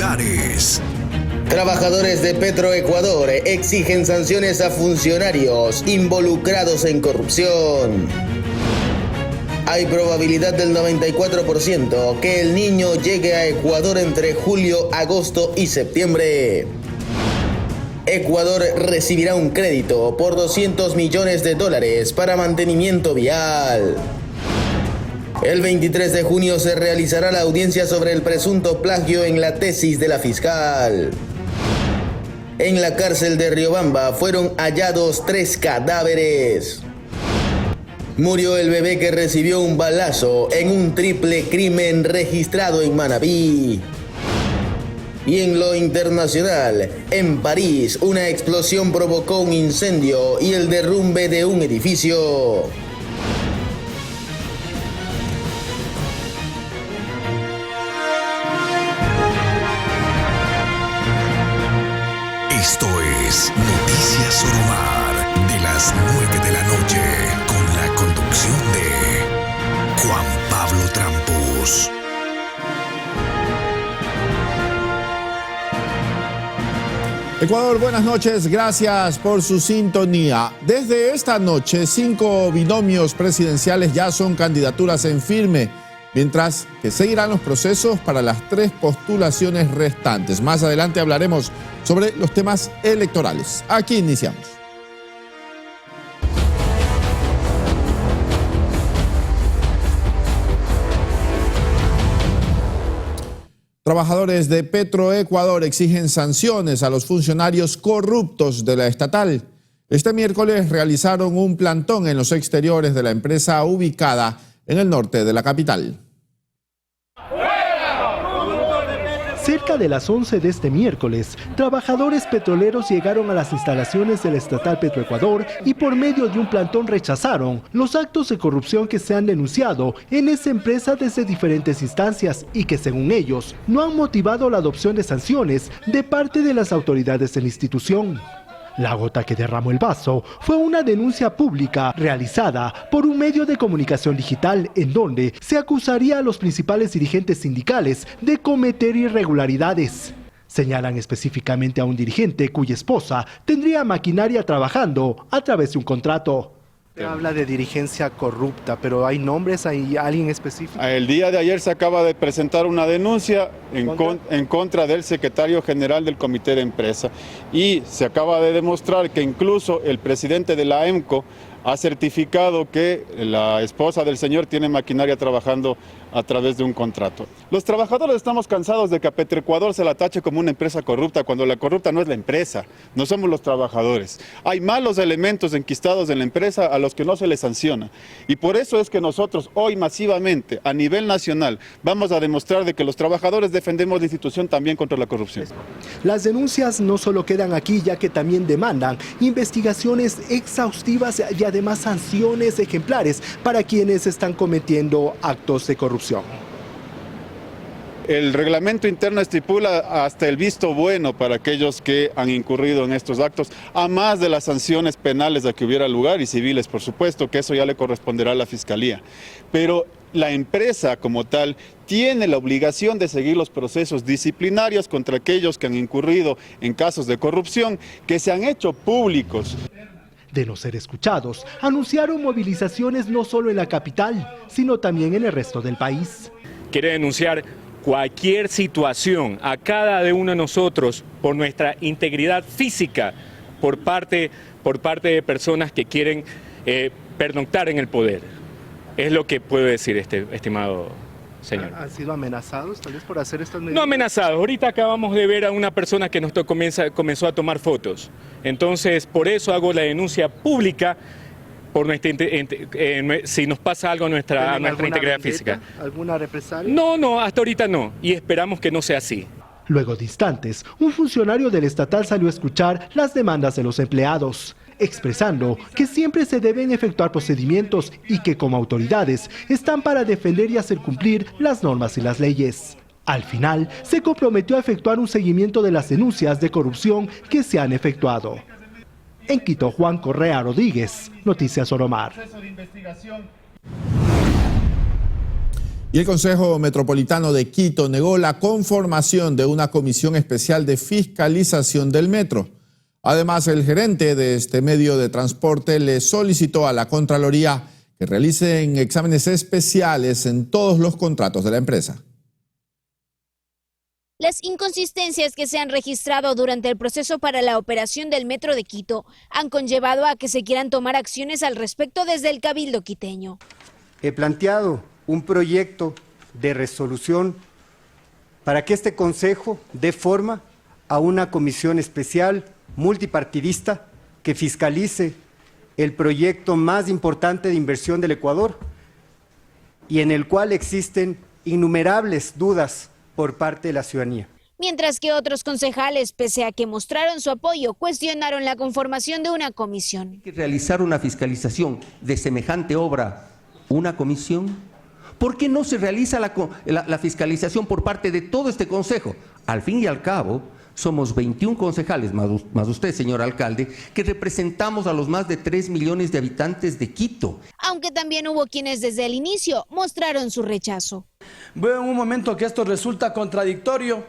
titulares. Trabajadores de Petroecuador exigen sanciones a funcionarios involucrados en corrupción. Hay probabilidad del 94% que el niño llegue a Ecuador entre julio, agosto y septiembre. Ecuador recibirá un crédito por $200 millones para mantenimiento vial. El 23 de junio se realizará la audiencia sobre el presunto plagio en la tesis de la fiscal. En la cárcel de Riobamba fueron hallados 3 cadáveres. Murió el bebé que recibió un balazo en un triple crimen registrado en Manabí. Y en lo internacional, en París, una explosión provocó un incendio y el derrumbe de un edificio. Esto es Noticias Oromar, de las 9 de la noche, con la conducción de Juan Pablo Trampos. Ecuador, buenas noches, gracias por su sintonía. Desde esta noche, 5 binomios presidenciales ya son candidaturas en firme, mientras que seguirán los procesos para las 3 postulaciones restantes. Más adelante hablaremos sobre los temas electorales. Aquí iniciamos. Trabajadores de Petroecuador exigen sanciones a los funcionarios corruptos de la estatal. Este miércoles realizaron un plantón en los exteriores de la empresa ubicada en el norte de la capital. Cerca de las 11 de este miércoles, trabajadores petroleros llegaron a las instalaciones del estatal Petroecuador y por medio de un plantón rechazaron los actos de corrupción que se han denunciado en esa empresa desde diferentes instancias y que, según ellos, no han motivado la adopción de sanciones de parte de las autoridades de la institución. La gota que derramó el vaso fue una denuncia pública realizada por un medio de comunicación digital en donde se acusaría a los principales dirigentes sindicales de cometer irregularidades. Señalan específicamente a un dirigente cuya esposa tendría maquinaria trabajando a través de un contrato. Se habla de dirigencia corrupta, pero ¿hay nombres? ¿Hay alguien específico? El día de ayer se acaba de presentar una denuncia en contra del secretario general del comité de empresa y se acaba de demostrar que incluso el presidente de la EMCO ha certificado que la esposa del señor tiene maquinaria trabajando a través de un contrato. Los trabajadores estamos cansados de que a Petroecuador se la tache como una empresa corrupta, cuando la corrupta no es la empresa, no somos los trabajadores. Hay malos elementos enquistados en la empresa a los que no se les sanciona. Y por eso es que nosotros hoy masivamente, a nivel nacional, vamos a demostrar de que los trabajadores defendemos la institución también contra la corrupción. Las denuncias no solo quedan aquí, ya que también demandan investigaciones exhaustivas y además sanciones ejemplares para quienes están cometiendo actos de corrupción. El reglamento interno estipula hasta el visto bueno para aquellos que han incurrido en estos actos, a más de las sanciones penales a que hubiera lugar y civiles, por supuesto, que eso ya le corresponderá a la Fiscalía. Pero la empresa como tal tiene la obligación de seguir los procesos disciplinarios contra aquellos que han incurrido en casos de corrupción que se han hecho públicos. De no ser escuchados, anunciaron movilizaciones no solo en la capital, sino también en el resto del país. Quiere denunciar cualquier situación a cada de uno de nosotros por nuestra integridad física, por parte de personas que quieren pernoctar en el poder. Es lo que puedo decir, estimado señor. ¿Han sido amenazados tal vez por hacer estas medidas? No amenazados. Ahorita acabamos de ver a una persona que comenzó a tomar fotos. Entonces, por eso hago la denuncia pública por si nos pasa algo a nuestra integridad física. ¿Alguna represalia? No, hasta ahorita no. Y esperamos que no sea así. Luego de instantes, un funcionario del estatal salió a escuchar las demandas de los empleados, expresando que siempre se deben efectuar procedimientos y que como autoridades están para defender y hacer cumplir las normas y las leyes. Al final, se comprometió a efectuar un seguimiento de las denuncias de corrupción que se han efectuado. En Quito, Juan Correa Rodríguez, Noticias Oromar. Y el Consejo Metropolitano de Quito negó la conformación de una comisión especial de fiscalización del metro. Además, el gerente de este medio de transporte le solicitó a la Contraloría que realicen exámenes especiales en todos los contratos de la empresa. Las inconsistencias que se han registrado durante el proceso para la operación del Metro de Quito han conllevado a que se quieran tomar acciones al respecto desde el Cabildo quiteño. He planteado un proyecto de resolución para que este Consejo dé forma a una comisión especial multipartidista que fiscalice el proyecto más importante de inversión del Ecuador y en el cual existen innumerables dudas por parte de la ciudadanía. Mientras que otros concejales, pese a que mostraron su apoyo, cuestionaron la conformación de una comisión. Hay que realizar una fiscalización de semejante obra, una comisión. ¿Por qué no se realiza la fiscalización por parte de todo este Consejo? Al fin y al cabo, somos 21 concejales, más usted, señor alcalde, que representamos a los más de 3 millones de habitantes de Quito. Aunque también hubo quienes desde el inicio mostraron su rechazo. Veo en un momento que esto resulta contradictorio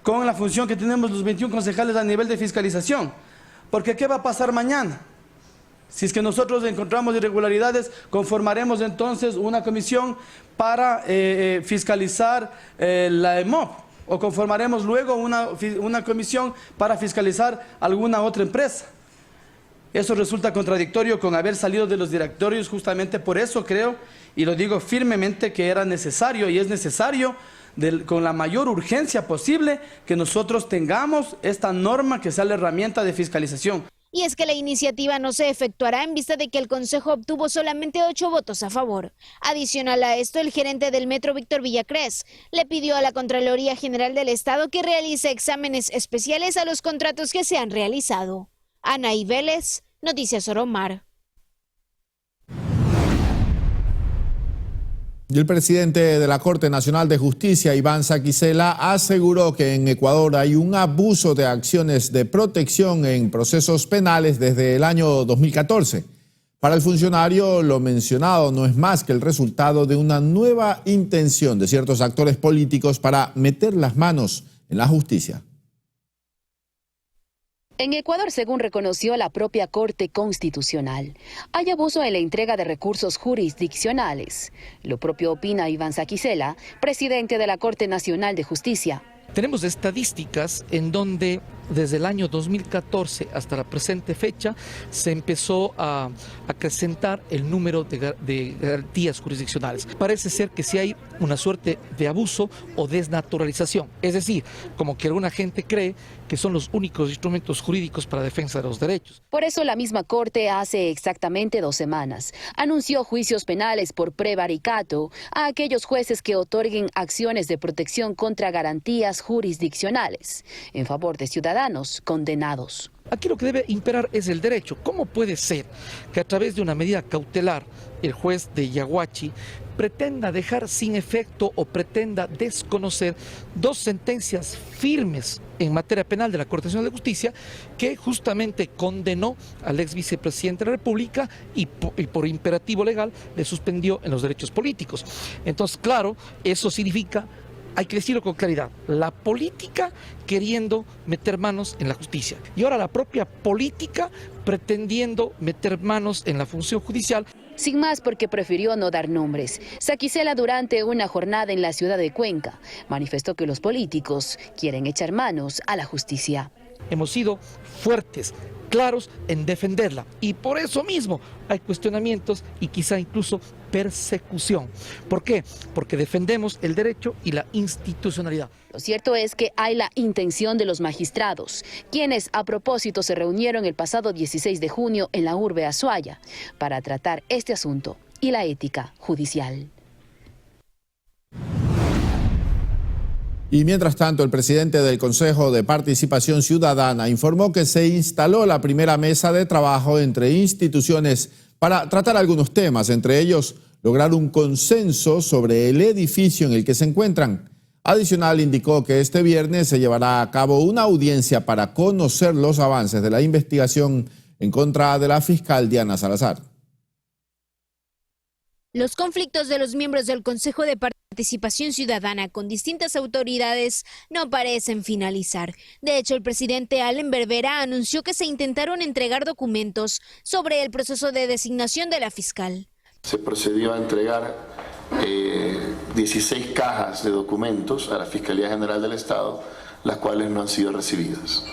con la función que tenemos los 21 concejales a nivel de fiscalización. Porque ¿qué va a pasar mañana? Si es que nosotros encontramos irregularidades, conformaremos entonces una comisión para fiscalizar la EMOP. O conformaremos luego una comisión para fiscalizar alguna otra empresa. Eso resulta contradictorio con haber salido de los directorios. Justamente por eso creo, y lo digo firmemente, que era necesario y es necesario con la mayor urgencia posible que nosotros tengamos esta norma que sea la herramienta de fiscalización. Y es que la iniciativa no se efectuará en vista de que el Consejo obtuvo solamente 8 votos a favor. Adicional a esto, el gerente del Metro, Víctor Villacrés, le pidió a la Contraloría General del Estado que realice exámenes especiales a los contratos que se han realizado. Anaí Vélez, Noticias Oromar. Y el presidente de la Corte Nacional de Justicia, Iván Saquicela, aseguró que en Ecuador hay un abuso de acciones de protección en procesos penales desde el año 2014. Para el funcionario, lo mencionado no es más que el resultado de una nueva intención de ciertos actores políticos para meter las manos en la justicia. En Ecuador, según reconoció la propia Corte Constitucional, hay abuso en la entrega de recursos jurisdiccionales. Lo propio opina Iván Saquicela, presidente de la Corte Nacional de Justicia. Tenemos estadísticas en donde desde el año 2014 hasta la presente fecha se empezó a acrecentar el número de garantías jurisdiccionales. Parece ser que sí hay una suerte de abuso o desnaturalización, es decir, como que alguna gente cree que son los únicos instrumentos jurídicos para defensa de los derechos. Por eso la misma Corte hace exactamente 2 semanas anunció juicios penales por prevaricato a aquellos jueces que otorguen acciones de protección contra garantías jurisdiccionales en favor de ciudadanos condenados. Aquí lo que debe imperar es el derecho. ¿Cómo puede ser que a través de una medida cautelar el juez de Yaguachi pretenda dejar sin efecto o pretenda desconocer 2 sentencias firmes en materia penal de la Corte Nacional de Justicia que justamente condenó al ex vicepresidente de la República y por imperativo legal le suspendió en los derechos políticos? Entonces, claro, eso significa, hay que decirlo con claridad, la política queriendo meter manos en la justicia y ahora la propia política pretendiendo meter manos en la función judicial. Sin más, porque prefirió no dar nombres, Saquicela, durante una jornada en la ciudad de Cuenca, manifestó que los políticos quieren echar manos a la justicia. Hemos sido fuertes, claros en defenderla y por eso mismo hay cuestionamientos y quizá incluso persecución. ¿Por qué? Porque defendemos el derecho y la institucionalidad. Lo cierto es que hay la intención de los magistrados, quienes a propósito se reunieron el pasado 16 de junio en la urbe Azuaya para tratar este asunto y la ética judicial. Y mientras tanto, el presidente del Consejo de Participación Ciudadana informó que se instaló la primera mesa de trabajo entre instituciones para tratar algunos temas, entre ellos lograr un consenso sobre el edificio en el que se encuentran. Adicional, indicó que este viernes se llevará a cabo una audiencia para conocer los avances de la investigación en contra de la fiscal Diana Salazar. Los conflictos de los miembros del Consejo de Participación Ciudadana con distintas autoridades no parecen finalizar. De hecho, el presidente Allen Berbera anunció que se intentaron entregar documentos sobre el proceso de designación de la fiscal. Se procedió a entregar 16 cajas de documentos a la Fiscalía General del Estado, las cuales no han sido recibidas.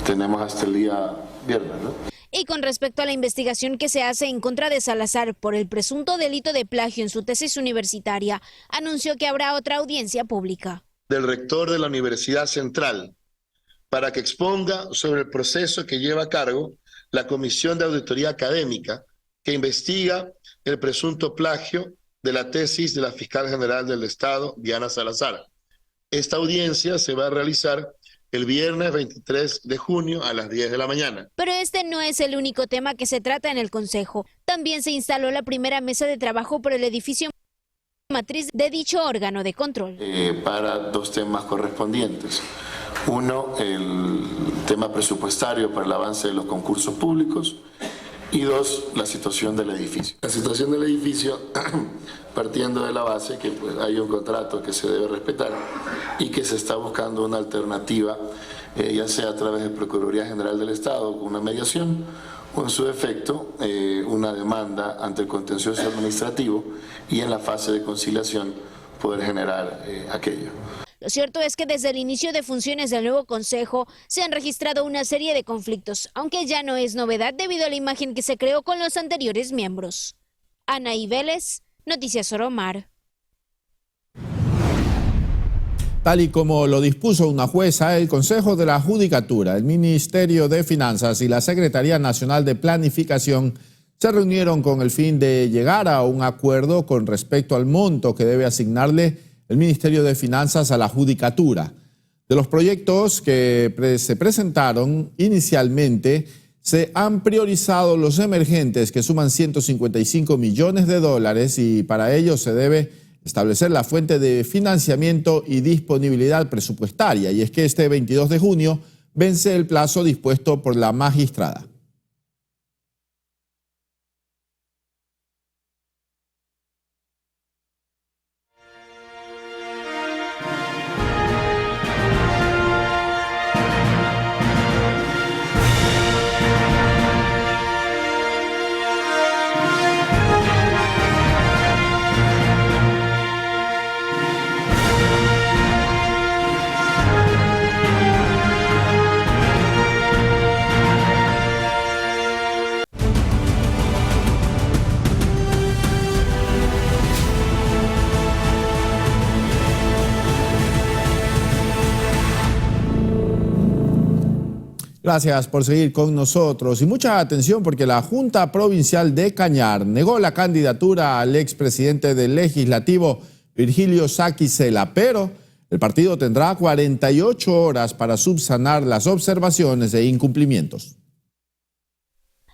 Tenemos hasta el día viernes, ¿no? Y con respecto a la investigación que se hace en contra de Salazar por el presunto delito de plagio en su tesis universitaria, anunció que habrá otra audiencia pública. Del rector de la Universidad Central, para que exponga sobre el proceso que lleva a cargo la Comisión de Auditoría Académica, que investiga el presunto plagio de la tesis de la Fiscal General del Estado, Diana Salazar. Esta audiencia se va a realizar el viernes 23 de junio a las 10 de la mañana. Pero este no es el único tema que se trata en el Consejo. También se instaló la primera mesa de trabajo por el edificio matriz de dicho órgano de control. Para dos temas correspondientes. Uno, el tema presupuestario para el avance de los concursos públicos. Y dos, la situación del edificio. La situación del edificio, partiendo de la base que pues, hay un contrato que se debe respetar y que se está buscando una alternativa, ya sea a través de Procuraduría General del Estado, con una mediación, o en su defecto, una demanda ante el contencioso administrativo y en la fase de conciliación poder generar aquello. Lo cierto es que desde el inicio de funciones del nuevo Consejo se han registrado una serie de conflictos, aunque ya no es novedad debido a la imagen que se creó con los anteriores miembros. Anaí Vélez, Noticias Soromar. Tal y como lo dispuso una jueza, el Consejo de la Judicatura, el Ministerio de Finanzas y la Secretaría Nacional de Planificación se reunieron con el fin de llegar a un acuerdo con respecto al monto que debe asignarle el Ministerio de Finanzas a la Judicatura. De los proyectos que se presentaron inicialmente, se han priorizado los emergentes que suman 155 millones de dólares y para ello se debe establecer la fuente de financiamiento y disponibilidad presupuestaria. Y es que este 22 de junio vence el plazo dispuesto por la magistrada. Gracias por seguir con nosotros y mucha atención porque la Junta Provincial de Cañar negó la candidatura al expresidente del Legislativo, Virgilio Saquicela, pero el partido tendrá 48 horas para subsanar las observaciones e incumplimientos.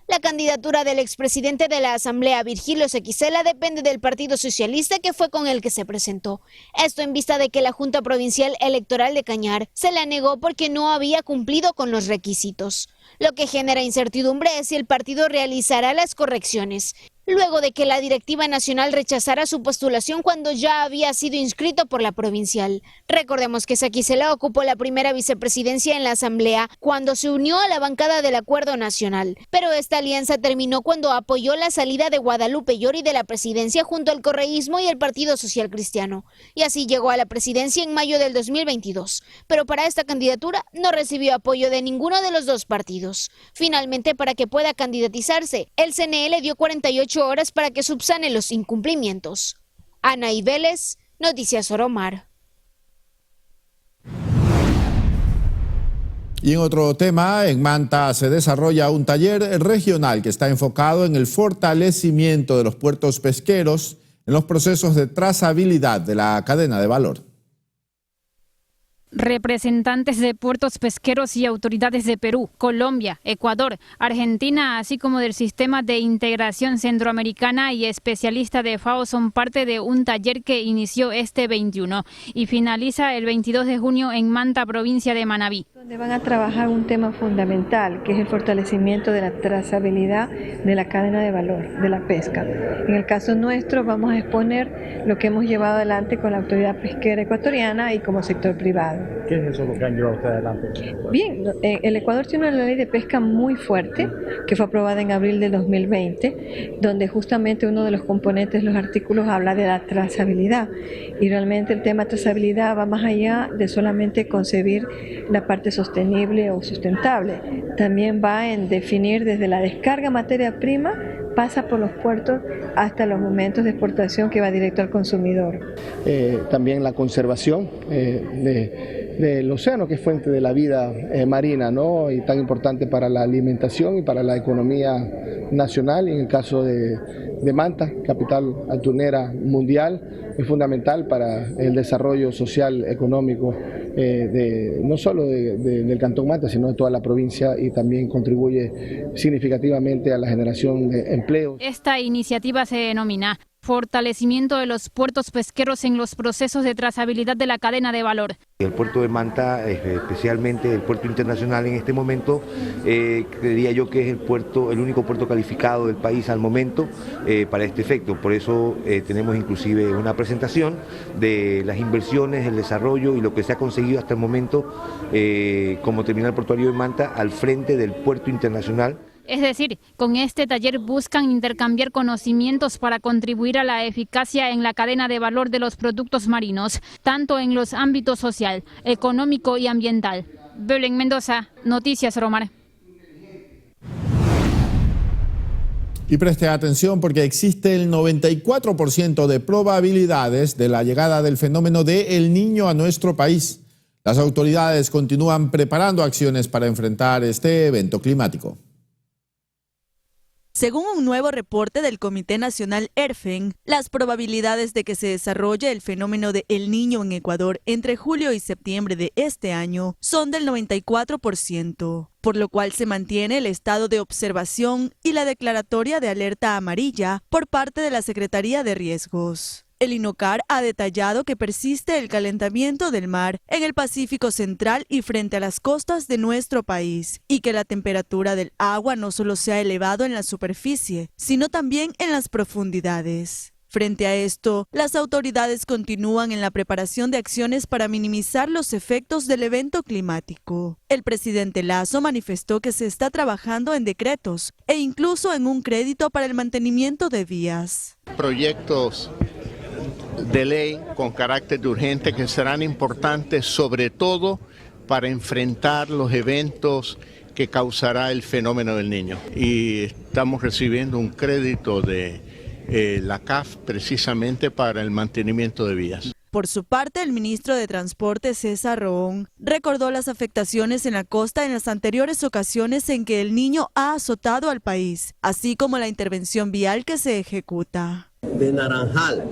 La candidatura del expresidente de la Asamblea, Virgilio Saquicela, depende del Partido Socialista, que fue con el que se presentó. Esto en vista de que la Junta Provincial Electoral de Cañar se la negó porque no había cumplido con los requisitos. Lo que genera incertidumbre es si el partido realizará las correcciones, luego de que la directiva nacional rechazara su postulación cuando ya había sido inscrito por la provincial. Recordemos que Saquicela ocupó la primera vicepresidencia en la Asamblea cuando se unió a la bancada del Acuerdo Nacional, pero esta alianza terminó cuando apoyó la salida de Guadalupe Llori de la presidencia junto al correísmo y el Partido Social Cristiano, y así llegó a la presidencia en mayo del 2022, pero para esta candidatura no recibió apoyo de ninguno de los dos partidos. Finalmente, para que pueda candidatizarse, el CNE le dio 48 horas para que subsane los incumplimientos. Anaí Vélez, Noticias Soromar. Y en otro tema, en Manta se desarrolla un taller regional que está enfocado en el fortalecimiento de los puertos pesqueros en los procesos de trazabilidad de la cadena de valor. Representantes de puertos pesqueros y autoridades de Perú, Colombia, Ecuador, Argentina, así como del Sistema de Integración Centroamericana y especialistas de FAO son parte de un taller que inició este 21 y finaliza el 22 de junio en Manta, provincia de Manabí. Donde van a trabajar un tema fundamental, que es el fortalecimiento de la trazabilidad de la cadena de valor de la pesca. En el caso nuestro vamos a exponer lo que hemos llevado adelante con la Autoridad Pesquera Ecuatoriana y como sector privado. ¿Qué es eso lo que han llevado ustedes adelante? Bien, el Ecuador tiene una ley de pesca muy fuerte, que fue aprobada en abril del 2020, donde justamente uno de los componentes, los artículos, habla de la trazabilidad. Y realmente el tema trazabilidad va más allá de solamente concebir la parte sostenible o sustentable. También va en definir desde la descarga materia prima, pasa por los puertos hasta los momentos de exportación que va directo al consumidor. También la conservación del océano, que es fuente de la vida marina, ¿no? Y tan importante para la alimentación y para la economía nacional. Y en el caso de Manta, capital atunera mundial, es fundamental para el desarrollo social, económico, no solo del Cantón Manta, sino de toda la provincia, y también contribuye significativamente a la generación de empleos. Esta iniciativa se denomina Fortalecimiento de los puertos pesqueros en los procesos de trazabilidad de la cadena de valor. El puerto de Manta, especialmente el puerto internacional en este momento, creería yo que es el único puerto calificado del país al momento para este efecto. Por eso tenemos inclusive una presentación de las inversiones, el desarrollo y lo que se ha conseguido hasta el momento como terminal portuario de Manta al frente del puerto internacional. Es decir, con este taller buscan intercambiar conocimientos para contribuir a la eficacia en la cadena de valor de los productos marinos, tanto en los ámbitos social, económico y ambiental. Belén Mendoza, Noticias Romar. Y preste atención porque existe el 94% de probabilidades de la llegada del fenómeno de El Niño a nuestro país. Las autoridades continúan preparando acciones para enfrentar este evento climático. Según un nuevo reporte del Comité Nacional ERFEN, las probabilidades de que se desarrolle el fenómeno de El Niño en Ecuador entre julio y septiembre de este año son del 94%, por lo cual se mantiene el estado de observación y la declaratoria de alerta amarilla por parte de la Secretaría de Riesgos. El INOCAR ha detallado que persiste el calentamiento del mar en el Pacífico Central y frente a las costas de nuestro país, y que la temperatura del agua no solo se ha elevado en la superficie, sino también en las profundidades. Frente a esto, las autoridades continúan en la preparación de acciones para minimizar los efectos del evento climático. El presidente Lasso manifestó que se está trabajando en decretos e incluso en un crédito para el mantenimiento de vías. Proyectos de ley con carácter de urgente que serán importantes sobre todo para enfrentar los eventos que causará el fenómeno del Niño. Y estamos recibiendo un crédito de la CAF precisamente para el mantenimiento de vías. Por su parte, el ministro de Transporte, César Roón, recordó las afectaciones en la costa en las anteriores ocasiones en que El Niño ha azotado al país, así como la intervención vial que se ejecuta. De Naranjal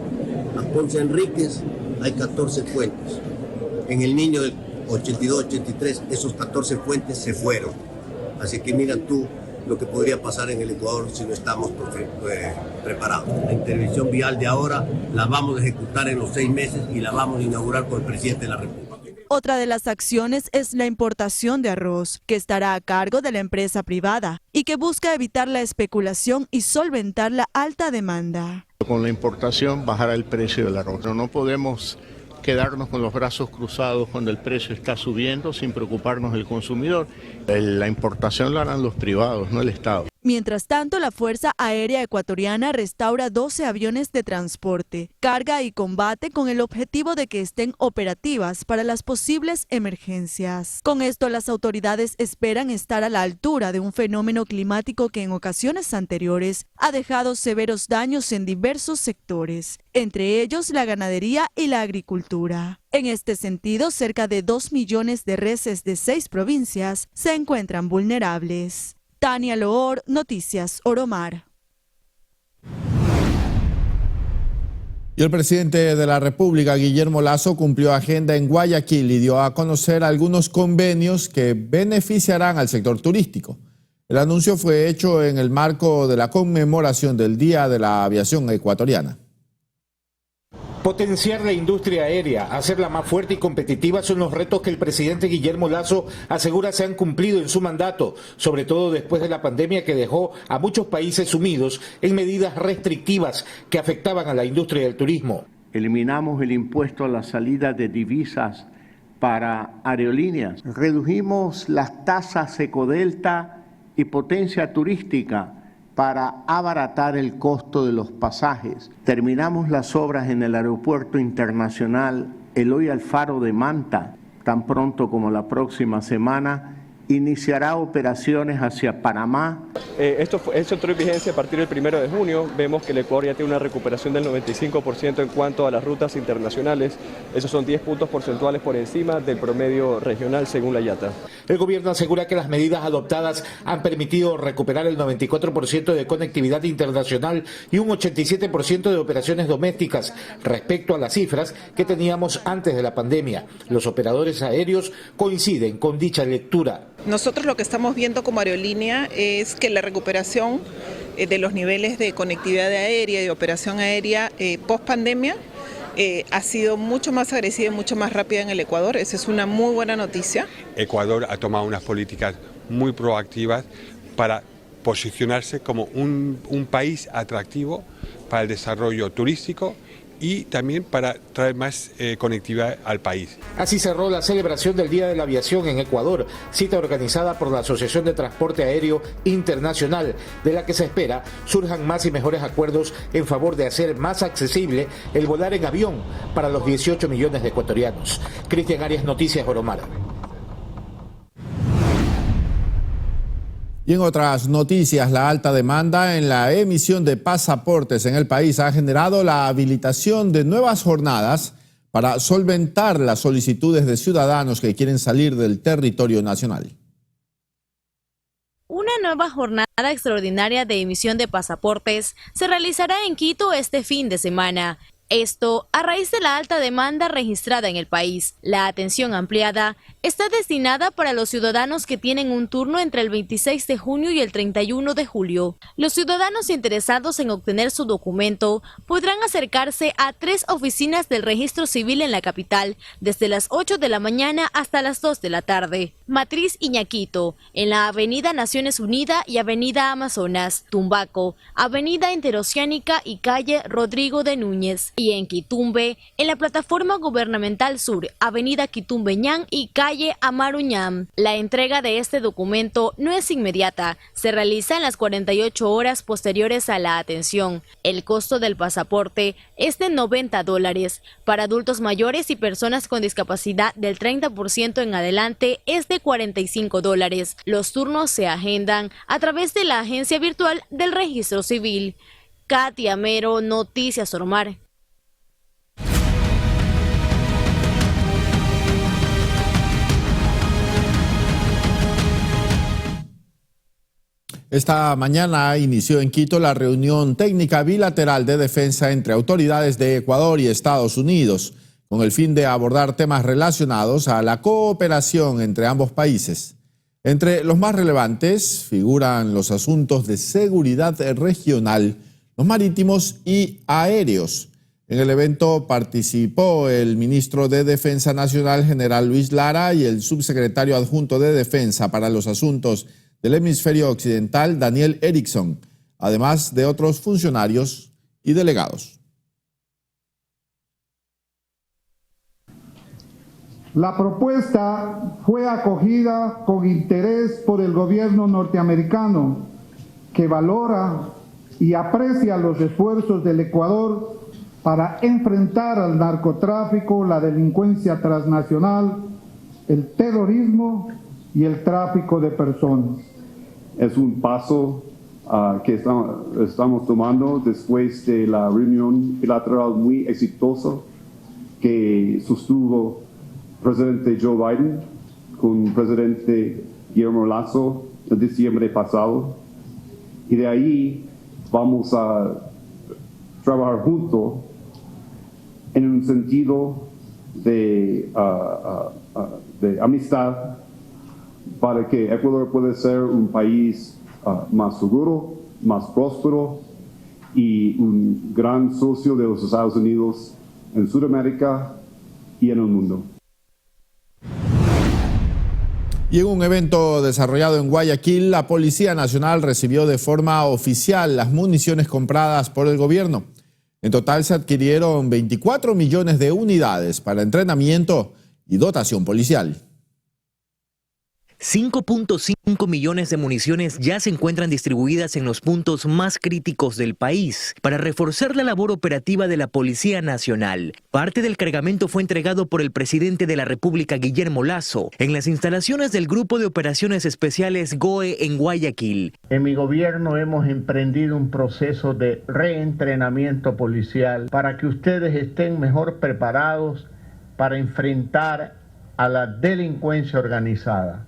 a Ponce Enríquez hay 14 puentes. En El Niño del 82-83 esos 14 puentes se fueron. Así que mira tú lo que podría pasar en el Ecuador si no estamos preparados. La intervención vial de ahora la vamos a ejecutar en los 6 meses y la vamos a inaugurar con el presidente de la República. Otra de las acciones es la importación de arroz, que estará a cargo de la empresa privada y que busca evitar la especulación y solventar la alta demanda. Con la importación bajará el precio del arroz. No podemos quedarnos con los brazos cruzados cuando el precio está subiendo sin preocuparnos del consumidor. La importación la harán los privados, no el Estado. Mientras tanto, la Fuerza Aérea Ecuatoriana restaura 12 aviones de transporte, carga y combate con el objetivo de que estén operativas para las posibles emergencias. Con esto, las autoridades esperan estar a la altura de un fenómeno climático que en ocasiones anteriores ha dejado severos daños en diversos sectores, entre ellos la ganadería y la agricultura. En este sentido, cerca de 2 millones de reses de 6 provincias se encuentran vulnerables. Tania Loor, Noticias Oromar. Y el presidente de la República, Guillermo Lasso, cumplió agenda en Guayaquil y dio a conocer algunos convenios que beneficiarán al sector turístico. El anuncio fue hecho en el marco de la conmemoración del Día de la Aviación Ecuatoriana. Potenciar la industria aérea, hacerla más fuerte y competitiva son los retos que el presidente Guillermo Lasso asegura se han cumplido en su mandato, sobre todo después de la pandemia que dejó a muchos países sumidos en medidas restrictivas que afectaban a la industria del turismo. Eliminamos el impuesto a la salida de divisas para aerolíneas. Redujimos las tasas Ecodelta y Potencia Turística para abaratar el costo de los pasajes. Terminamos las obras en el Aeropuerto Internacional Eloy Alfaro de Manta. Tan pronto como la próxima semana iniciará operaciones hacia Panamá. Esto entró en vigencia a partir del 1 de junio. Vemos que el Ecuador ya tiene una recuperación del 95% en cuanto a las rutas internacionales. Esos son 10 puntos porcentuales por encima del promedio regional según la IATA. El gobierno asegura que las medidas adoptadas han permitido recuperar el 94% de conectividad internacional y un 87% de operaciones domésticas respecto a las cifras que teníamos antes de la pandemia. Los operadores aéreos coinciden con dicha lectura. Nosotros lo que estamos viendo como aerolínea es que la recuperación de los niveles de conectividad aérea y de operación aérea post pandemia ha sido mucho más agresiva y mucho más rápida en el Ecuador. Esa es una muy buena noticia. Ecuador ha tomado unas políticas muy proactivas para posicionarse como un país atractivo para el desarrollo turístico y también para traer más conectividad al país. Así cerró la celebración del Día de la Aviación en Ecuador, cita organizada por la Asociación de Transporte Aéreo Internacional, de la que se espera surjan más y mejores acuerdos en favor de hacer más accesible el volar en avión para los 18 millones de ecuatorianos. Cristian Arias, Noticias Oromar. Y en otras noticias, la alta demanda en la emisión de pasaportes en el país ha generado la habilitación de nuevas jornadas para solventar las solicitudes de ciudadanos que quieren salir del territorio nacional. Una nueva jornada extraordinaria de emisión de pasaportes se realizará en Quito este fin de semana. Esto a raíz de la alta demanda registrada en el país. La atención ampliada está destinada para los ciudadanos que tienen un turno entre el 26 de junio y el 31 de julio. Los ciudadanos interesados en obtener su documento podrán acercarse a 3 oficinas del registro civil en la capital desde las 8 de la mañana hasta las 2 de la tarde. Matriz Iñaquito, en la Avenida Naciones Unidas y Avenida Amazonas. Tumbaco, Avenida Interoceánica y Calle Rodrigo de Núñez. Y en Quitumbe, en la Plataforma Gubernamental Sur, Avenida Quitumbeñán y Calle Amaruñán. La entrega de este documento no es inmediata, se realiza en las 48 horas posteriores a la atención. El costo del pasaporte es de $90. Para adultos mayores y personas con discapacidad del 30% en adelante es de $45. Los turnos se agendan a través de la agencia virtual del Registro Civil. Katia Mero, Noticias Oromar. Esta mañana inició en Quito la reunión técnica bilateral de defensa entre autoridades de Ecuador y Estados Unidos, con el fin de abordar temas relacionados a la cooperación entre ambos países. Entre los más relevantes figuran los asuntos de seguridad regional, los marítimos y aéreos. En el evento participó el ministro de Defensa Nacional, general Luis Lara, y el subsecretario adjunto de Defensa para los Asuntos del Hemisferio Occidental, Daniel Erickson, además de otros funcionarios y delegados. La propuesta fue acogida con interés por el gobierno norteamericano, que valora y aprecia los esfuerzos del Ecuador para enfrentar al narcotráfico, la delincuencia transnacional, el terrorismo y el tráfico de personas. Es un paso que estamos tomando después de la reunión bilateral muy exitosa que sostuvo el presidente Joe Biden con el presidente Guillermo Lasso en diciembre pasado. Y de ahí vamos a trabajar juntos en un sentido de amistad, para que Ecuador pueda ser un país más seguro, más próspero y un gran socio de los Estados Unidos en Sudamérica y en el mundo. Y en un evento desarrollado en Guayaquil, la Policía Nacional recibió de forma oficial las municiones compradas por el gobierno. En total se adquirieron 24 millones de unidades para entrenamiento y dotación policial. 5.5 millones de municiones ya se encuentran distribuidas en los puntos más críticos del país para reforzar la labor operativa de la Policía Nacional. Parte del cargamento fue entregado por el presidente de la República, Guillermo Lasso, en las instalaciones del Grupo de Operaciones Especiales GOE en Guayaquil. En mi gobierno hemos emprendido un proceso de reentrenamiento policial para que ustedes estén mejor preparados para enfrentar a la delincuencia organizada.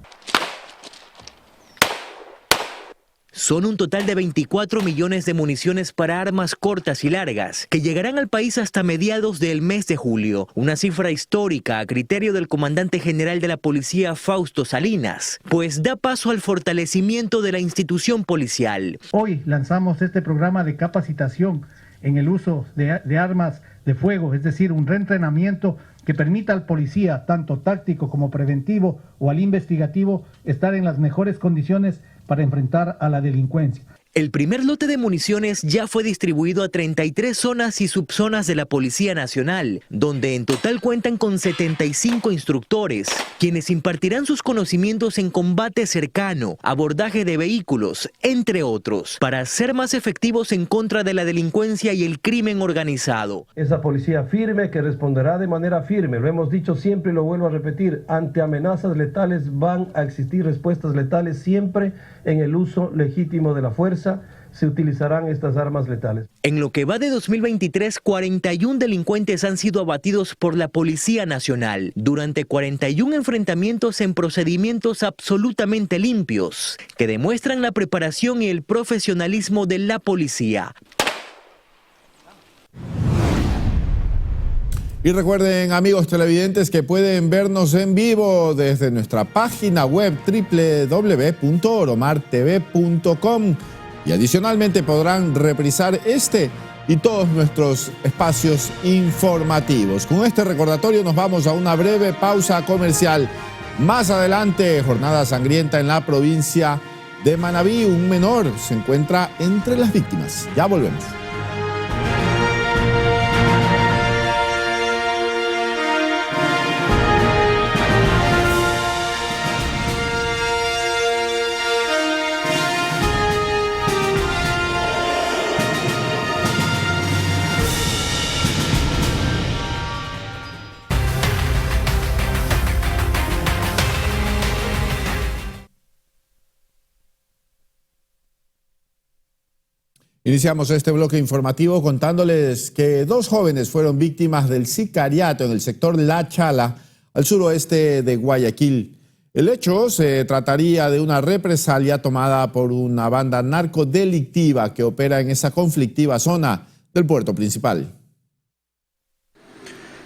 Son un total de 24 millones de municiones para armas cortas y largas, que llegarán al país hasta mediados del mes de julio. Una cifra histórica a criterio del comandante general de la policía, Fausto Salinas, pues da paso al fortalecimiento de la institución policial. Hoy lanzamos este programa de capacitación en el uso de armas de fuego, es decir, un reentrenamiento que permita al policía, tanto táctico como preventivo o al investigativo, estar en las mejores condiciones para enfrentar a la delincuencia. El primer lote de municiones ya fue distribuido a 33 zonas y subzonas de la Policía Nacional, donde en total cuentan con 75 instructores, quienes impartirán sus conocimientos en combate cercano, abordaje de vehículos, entre otros, para ser más efectivos en contra de la delincuencia y el crimen organizado. Esa policía firme que responderá de manera firme, lo hemos dicho siempre y lo vuelvo a repetir, ante amenazas letales van a existir respuestas letales siempre en el uso legítimo de la fuerza. Se utilizarán estas armas letales. En lo que va de 2023, 41 delincuentes han sido abatidos por la Policía Nacional durante 41 enfrentamientos en procedimientos absolutamente limpios, que demuestran la preparación y el profesionalismo de la policía. Y recuerden, amigos televidentes, que pueden vernos en vivo desde nuestra página web www.oromartv.com. Y adicionalmente podrán reprisar este y todos nuestros espacios informativos. Con este recordatorio nos vamos a una breve pausa comercial. Más adelante, jornada sangrienta en la provincia de Manabí. Un menor se encuentra entre las víctimas. Ya volvemos. Iniciamos este bloque informativo contándoles que 2 jóvenes fueron víctimas del sicariato en el sector La Chala, al suroeste de Guayaquil. El hecho se trataría de una represalia tomada por una banda narcodelictiva que opera en esa conflictiva zona del puerto principal.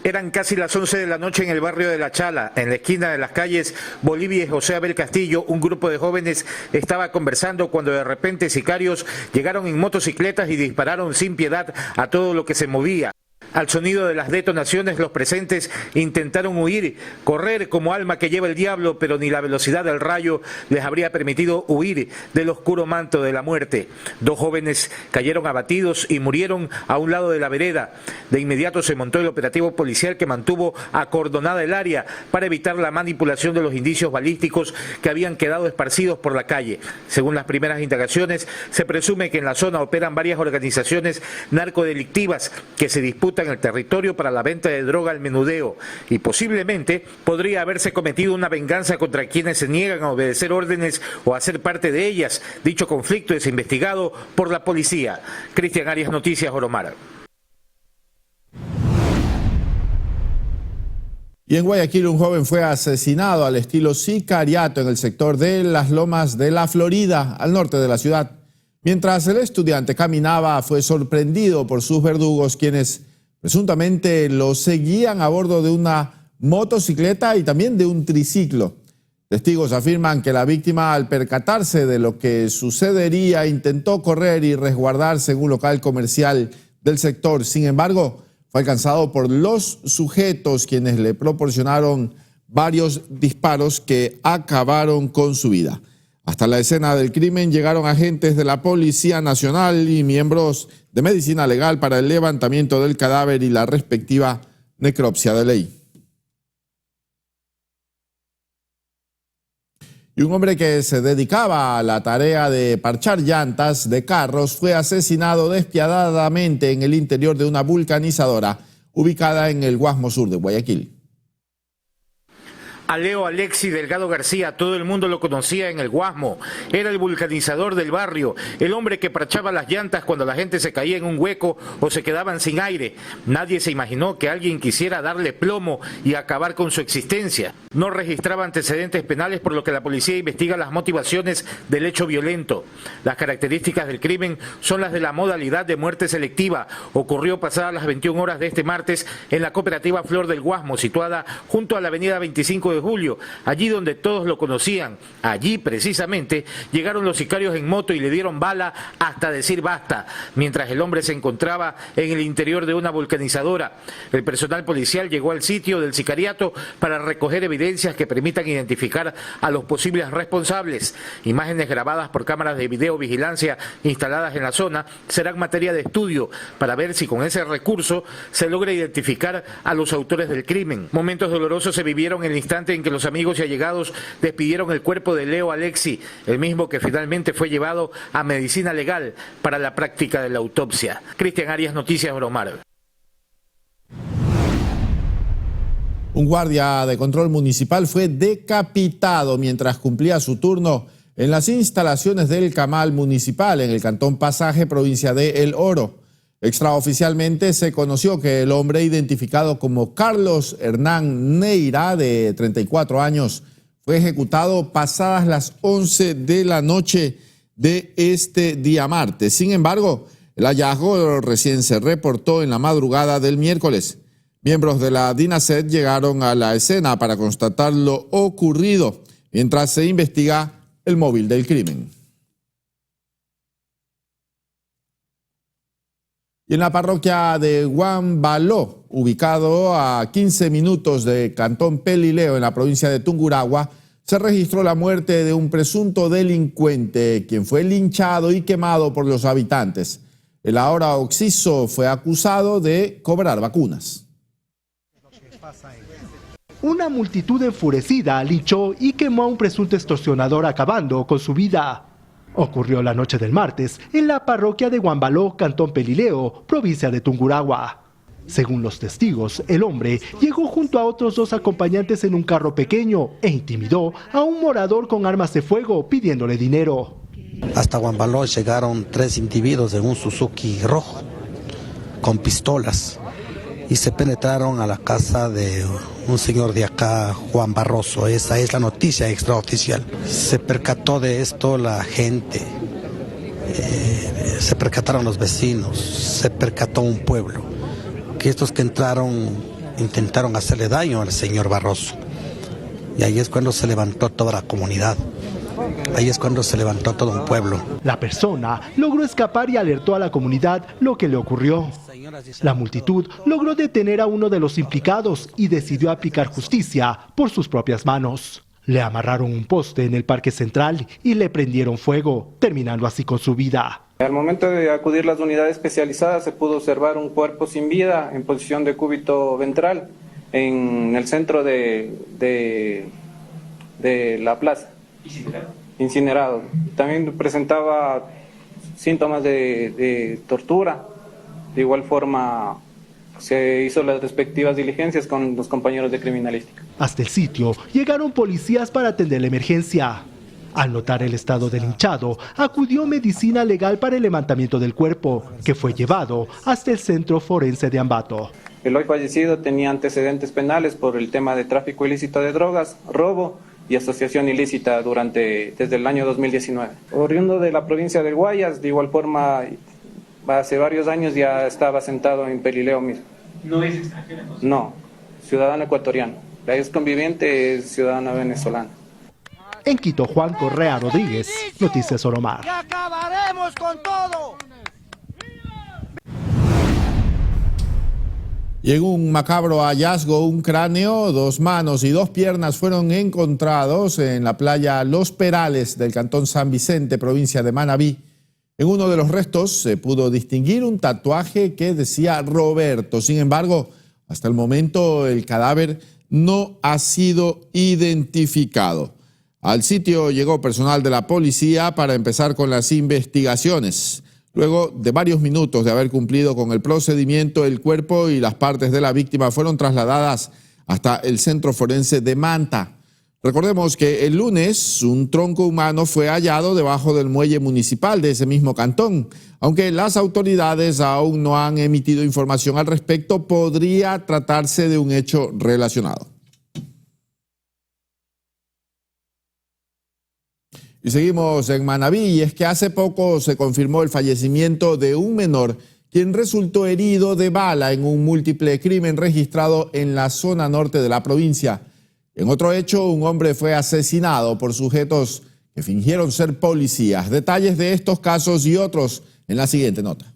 Eran casi las 11 de la noche en el barrio de La Chala, en la esquina de las calles Bolivia y José Abel Castillo. Un grupo de jóvenes estaba conversando cuando de repente sicarios llegaron en motocicletas y dispararon sin piedad a todo lo que se movía. Al sonido de las detonaciones, los presentes intentaron huir, correr como alma que lleva el diablo, pero ni la velocidad del rayo les habría permitido huir del oscuro manto de la muerte. 2 jóvenes cayeron abatidos y murieron a un lado de la vereda. De inmediato se montó el operativo policial que mantuvo acordonada el área para evitar la manipulación de los indicios balísticos que habían quedado esparcidos por la calle. Según las primeras indagaciones, se presume que en la zona operan varias organizaciones narcodelictivas que se disputan el territorio para la venta de droga al menudeo, y posiblemente podría haberse cometido una venganza contra quienes se niegan a obedecer órdenes o a ser parte de ellas. Dicho conflicto es investigado por la policía. Cristian Arias, Noticias Oromar. Y en Guayaquil un joven fue asesinado al estilo sicariato en el sector de Las Lomas de la Florida, al norte de la ciudad. Mientras el estudiante caminaba, fue sorprendido por sus verdugos, quienes presuntamente lo seguían a bordo de una motocicleta y también de un triciclo. Testigos afirman que la víctima, al percatarse de lo que sucedería, intentó correr y resguardarse en un local comercial del sector. Sin embargo, fue alcanzado por los sujetos quienes le proporcionaron varios disparos que acabaron con su vida. Hasta la escena del crimen llegaron agentes de la Policía Nacional y miembros de Medicina Legal para el levantamiento del cadáver y la respectiva necropsia de ley. Y un hombre que se dedicaba a la tarea de parchar llantas de carros fue asesinado despiadadamente en el interior de una vulcanizadora ubicada en el Guasmo Sur de Guayaquil. A Leo Alexi Delgado García, todo el mundo lo conocía en el Guasmo. Era el vulcanizador del barrio, el hombre que parchaba las llantas cuando la gente se caía en un hueco o se quedaban sin aire. Nadie se imaginó que alguien quisiera darle plomo y acabar con su existencia. No registraba antecedentes penales, por lo que la policía investiga las motivaciones del hecho violento. Las características del crimen son las de la modalidad de muerte selectiva. Ocurrió pasadas las 21 horas de este martes en la cooperativa Flor del Guasmo, situada junto a la avenida 25 de Julio, allí donde todos lo conocían. Allí precisamente llegaron los sicarios en moto y le dieron bala hasta decir basta, mientras el hombre se encontraba en el interior de una vulcanizadora. El personal policial llegó al sitio del sicariato para recoger evidencias que permitan identificar a los posibles responsables. Imágenes grabadas por cámaras de videovigilancia instaladas en la zona serán materia de estudio para ver si con ese recurso se logra identificar a los autores del crimen. Momentos dolorosos se vivieron en el instante en que los amigos y allegados despidieron el cuerpo de Leo Alexi, el mismo que finalmente fue llevado a Medicina Legal para la práctica de la autopsia. Cristian Arias, Noticias Bromar. Un guardia de control municipal fue decapitado mientras cumplía su turno en las instalaciones del Camal Municipal en el Cantón Pasaje, provincia de El Oro. Extraoficialmente se conoció que el hombre, identificado como Carlos Hernán Neira, de 34 años, fue ejecutado pasadas las 11 de la noche de este día martes. Sin embargo, el hallazgo recién se reportó en la madrugada del miércoles. Miembros de la DINASED llegaron a la escena para constatar lo ocurrido, mientras se investiga el móvil del crimen. Y en la parroquia de Guambaló, ubicado a 15 minutos de Cantón Pelileo en la provincia de Tungurahua, se registró la muerte de un presunto delincuente, quien fue linchado y quemado por los habitantes. El ahora occiso fue acusado de cobrar vacunas. Una multitud enfurecida linchó y quemó a un presunto extorsionador, acabando con su vida. Ocurrió la noche del martes en la parroquia de Guambaló, Cantón Pelileo, provincia de Tungurahua. Según los testigos, el hombre llegó junto a otros 2 acompañantes en un carro pequeño e intimidó a un morador con armas de fuego pidiéndole dinero. Hasta Guambaló llegaron 3 individuos en un Suzuki rojo con pistolas y se penetraron a la casa de un señor de acá, Juan Barroso. Esa es la noticia extraoficial. Se percató de esto la gente, se percataron los vecinos, se percató un pueblo, que estos que entraron intentaron hacerle daño al señor Barroso. Y ahí es cuando se levantó toda la comunidad. Ahí es cuando se levantó todo un pueblo. La persona logró escapar y alertó a la comunidad lo que le ocurrió. La multitud logró detener a uno de los implicados y decidió aplicar justicia por sus propias manos. Le amarraron un poste en el Parque Central y le prendieron fuego, terminando así con su vida. Al momento de acudir las unidades especializadas se pudo observar un cuerpo sin vida en posición de cúbito ventral en el centro de la plaza. Incinerado. También presentaba síntomas de tortura. De igual forma se hizo las respectivas diligencias con los compañeros de criminalística. Hasta el sitio llegaron policías para atender la emergencia. Al notar el estado del hinchado, acudió Medicina Legal para el levantamiento del cuerpo, que fue llevado hasta el Centro Forense de Ambato. El hoy fallecido tenía antecedentes penales por el tema de tráfico ilícito de drogas, robo y asociación ilícita desde el año 2019. Oriundo de la provincia del Guayas, de igual forma, hace varios años ya estaba sentado en Pelileo mismo. ¿No es extranjero? No, ciudadano ecuatoriano. La ex conviviente es ciudadana venezolana. En Quito, Juan Correa Rodríguez, Noticias Oromar. ¡Ya acabaremos! 'Vamos con todo! Y en un macabro hallazgo, un cráneo, 2 manos y 2 piernas fueron encontrados en la playa Los Perales del cantón San Vicente, provincia de Manabí. En uno de los restos se pudo distinguir un tatuaje que decía Roberto. Sin embargo, hasta el momento el cadáver no ha sido identificado. Al sitio llegó personal de la policía para empezar con las investigaciones. Luego de varios minutos de haber cumplido con el procedimiento, el cuerpo y las partes de la víctima fueron trasladadas hasta el Centro Forense de Manta. Recordemos que el lunes un tronco humano fue hallado debajo del muelle municipal de ese mismo cantón. Aunque las autoridades aún no han emitido información al respecto, podría tratarse de un hecho relacionado. Y seguimos en Manabí, y es que hace poco se confirmó el fallecimiento de un menor quien resultó herido de bala en un múltiple crimen registrado en la zona norte de la provincia. En otro hecho, un hombre fue asesinado por sujetos que fingieron ser policías. Detalles de estos casos y otros en la siguiente nota.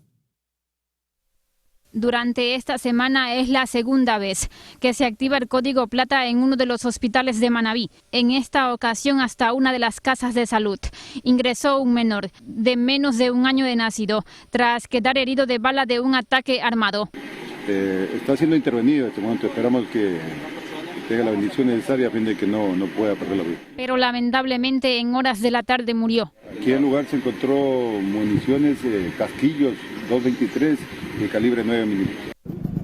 Durante esta semana es la segunda vez que se activa el código plata en uno de los hospitales de Manabí. En esta ocasión, hasta una de las casas de salud ingresó un menor de menos de 1 año de nacido tras quedar herido de bala de un ataque armado. Está siendo intervenido en este momento. Esperamos que tenga la bendición necesaria a fin de que no pueda perder la vida. Pero lamentablemente en horas de la tarde murió. Aquí en el lugar se encontró municiones, casquillos 223 de calibre 9 milímetros.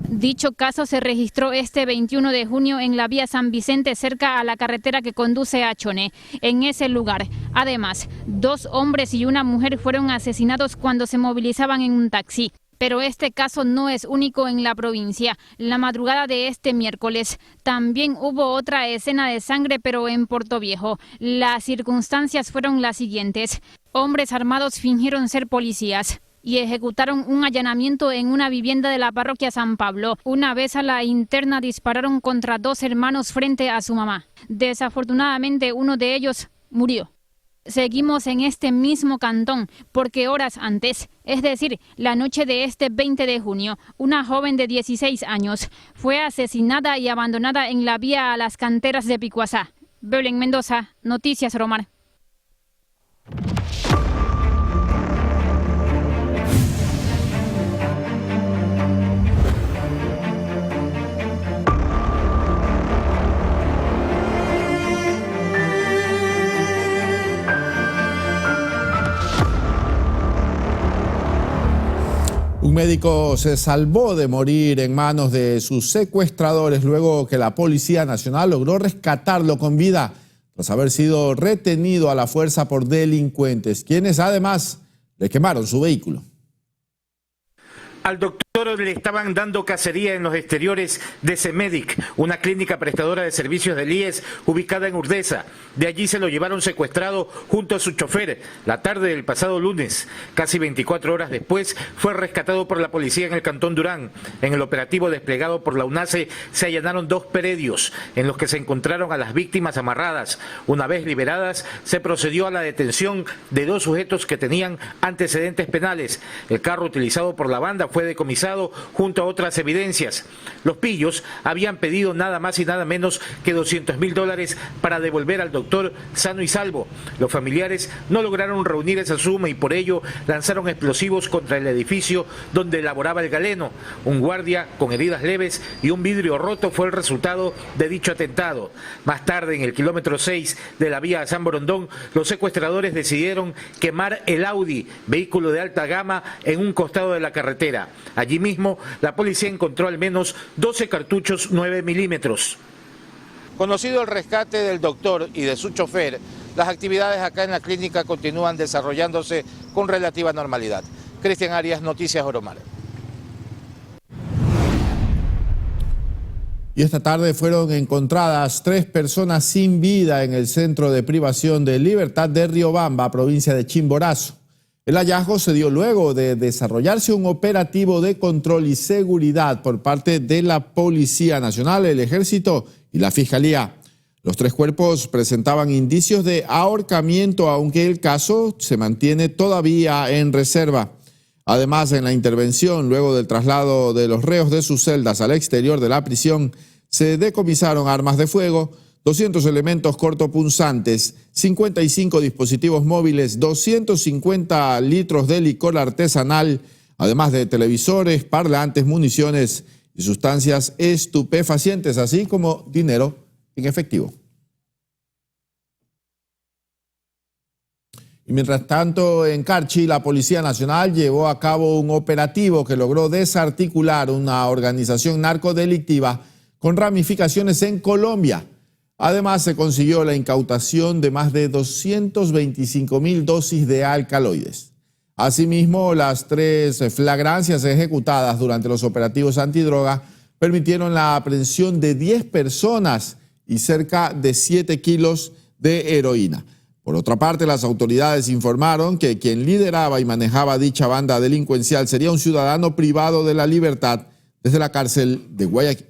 Dicho caso se registró este 21 de junio en la vía San Vicente, cerca a la carretera que conduce a Choné. En ese lugar, además, 2 hombres y una mujer fueron asesinados cuando se movilizaban en un taxi. Pero este caso no es único en la provincia. La madrugada de este miércoles también hubo otra escena de sangre, pero en Portoviejo. Las circunstancias fueron las siguientes. Hombres armados fingieron ser policías y ejecutaron un allanamiento en una vivienda de la parroquia San Pablo. Una vez a la interna dispararon contra 2 hermanos frente a su mamá. Desafortunadamente uno de ellos murió. Seguimos en este mismo cantón porque horas antes, es decir, la noche de este 20 de junio, una joven de 16 años fue asesinada y abandonada en la vía a las canteras de Picuazá. Belén Mendoza, Noticias Romar. Un médico se salvó de morir en manos de sus secuestradores luego que la Policía Nacional logró rescatarlo con vida tras haber sido retenido a la fuerza por delincuentes, quienes además le quemaron su vehículo. Al doctor le estaban dando cacería en los exteriores de Semedic, una clínica prestadora de servicios del IES ubicada en Urdesa. De allí se lo llevaron secuestrado junto a su chofer la tarde del pasado lunes. Casi 24 horas después fue rescatado por la policía en el cantón Durán. En el operativo desplegado por la UNACE se allanaron 2 predios en los que se encontraron a las víctimas amarradas. Una vez liberadas, se procedió a la detención de 2 sujetos que tenían antecedentes penales. El carro utilizado por la banda fue decomisado junto a otras evidencias. Los pillos habían pedido nada más y nada menos que $200.000 para devolver al doctor sano y salvo. Los familiares no lograron reunir esa suma y por ello lanzaron explosivos contra el edificio donde laboraba el galeno. Un guardia con heridas leves y un vidrio roto fue el resultado de dicho atentado. Más tarde, en el kilómetro 6 de la vía San Borondón, los secuestradores decidieron quemar el Audi, vehículo de alta gama, en un costado de la carretera. Allí mismo, la policía encontró al menos 12 cartuchos 9 milímetros. Conocido el rescate del doctor y de su chofer, las actividades acá en la clínica continúan desarrollándose con relativa normalidad. Cristian Arias, Noticias Oromar. Y esta tarde fueron encontradas 3 personas sin vida en el Centro de Privación de Libertad de Riobamba, provincia de Chimborazo. El hallazgo se dio luego de desarrollarse un operativo de control y seguridad por parte de la Policía Nacional, el Ejército y la Fiscalía. Los 3 cuerpos presentaban indicios de ahorcamiento, aunque el caso se mantiene todavía en reserva. Además, en la intervención, luego del traslado de los reos de sus celdas al exterior de la prisión, se decomisaron armas de fuego, 200 elementos cortopunzantes, 55 dispositivos móviles, 250 litros de licor artesanal, además de televisores, parlantes, municiones y sustancias estupefacientes, así como dinero en efectivo. Y mientras tanto, en Carchi, la Policía Nacional llevó a cabo un operativo que logró desarticular una organización narcodelictiva con ramificaciones en Colombia. Además, se consiguió la incautación de más de 225.000 dosis de alcaloides. Asimismo, las 3 flagrancias ejecutadas durante los operativos antidroga permitieron la aprehensión de 10 personas y cerca de 7 kilos de heroína. Por otra parte, las autoridades informaron que quien lideraba y manejaba dicha banda delincuencial sería un ciudadano privado de la libertad desde la cárcel de Guayaquil.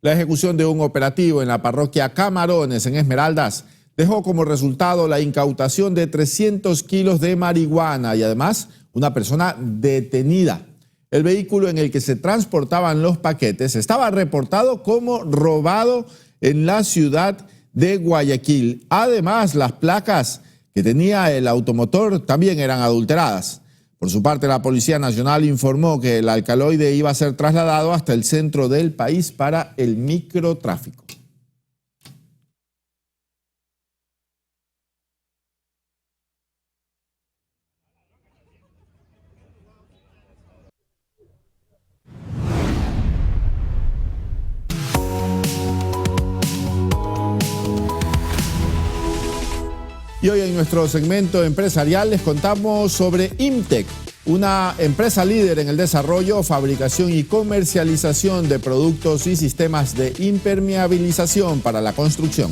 La ejecución de un operativo en la parroquia Camarones, en Esmeraldas, dejó como resultado la incautación de 300 kilos de marihuana y además una persona detenida. El vehículo en el que se transportaban los paquetes estaba reportado como robado en la ciudad de Guayaquil. Además, las placas que tenía el automotor también eran adulteradas. Por su parte, la Policía Nacional informó que el alcaloide iba a ser trasladado hasta el centro del país para el microtráfico. Y hoy en nuestro segmento empresarial les contamos sobre Imtec, una empresa líder en el desarrollo, fabricación y comercialización de productos y sistemas de impermeabilización para la construcción.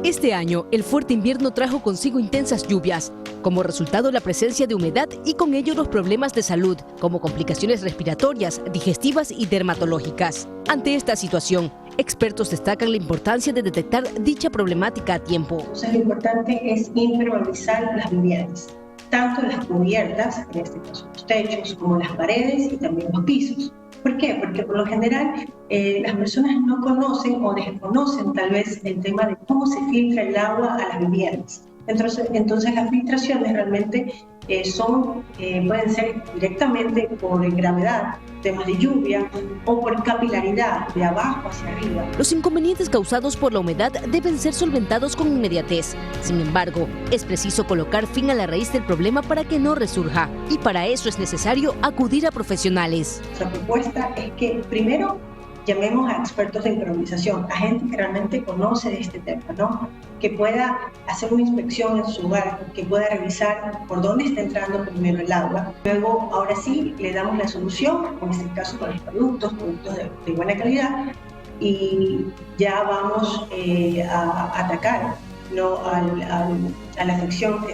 Este año, el fuerte invierno trajo consigo intensas lluvias. Como resultado, la presencia de humedad y con ello los problemas de salud, como complicaciones respiratorias, digestivas y dermatológicas. Ante esta situación, expertos destacan la importancia de detectar dicha problemática a tiempo. Entonces, lo importante es impermeabilizar las viviendas, tanto las cubiertas, en este caso los techos, como las paredes y también los pisos. ¿Por qué? Porque por lo general las personas no conocen o desconocen tal vez el tema de cómo se filtra el agua a las viviendas. Entonces las filtraciones realmente pueden ser directamente por gravedad, temas de lluvia o por capilaridad de abajo hacia arriba. Los inconvenientes causados por la humedad deben ser solventados con inmediatez. Sin embargo, es preciso colocar fin a la raíz del problema para que no resurja, y para eso es necesario acudir a profesionales. Nuestra propuesta es que primero llamemos a expertos de impermeabilización, a gente que realmente conoce de este tema, ¿no? Que pueda hacer una inspección en su hogar, que pueda revisar por dónde está entrando primero el agua. Luego, ahora sí, le damos la solución, en este caso con los productos de buena calidad, y ya vamos a atacar, ¿no? a la afección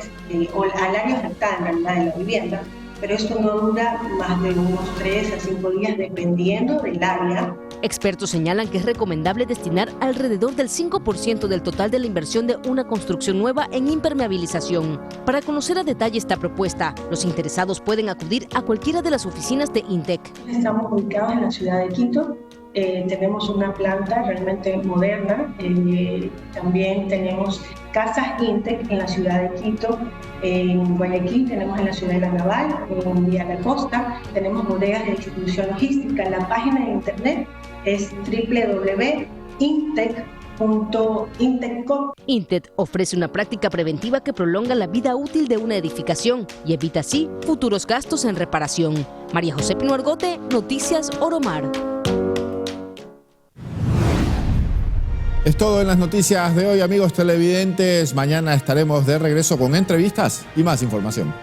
o al área afectada en realidad de la vivienda. Pero esto no dura más de unos 3 a 5 días dependiendo del área. Expertos señalan que es recomendable destinar alrededor del 5% del total de la inversión de una construcción nueva en impermeabilización. Para conocer a detalle esta propuesta, los interesados pueden acudir a cualquiera de las oficinas de Intec. Estamos ubicados en la ciudad de Quito. Tenemos una planta realmente moderna. También tenemos casas Intec en la ciudad de Quito, en Guayaquil, tenemos en la ciudad de La Naval, en Villa La Costa, tenemos bodegas de distribución logística. La página de internet es www.intec.intec.com. Intec ofrece una práctica preventiva que prolonga la vida útil de una edificación y evita así futuros gastos en reparación. María José Pino Argote, Noticias Oromar. Es todo en las noticias de hoy, amigos televidentes. Mañana estaremos de regreso con entrevistas y más información.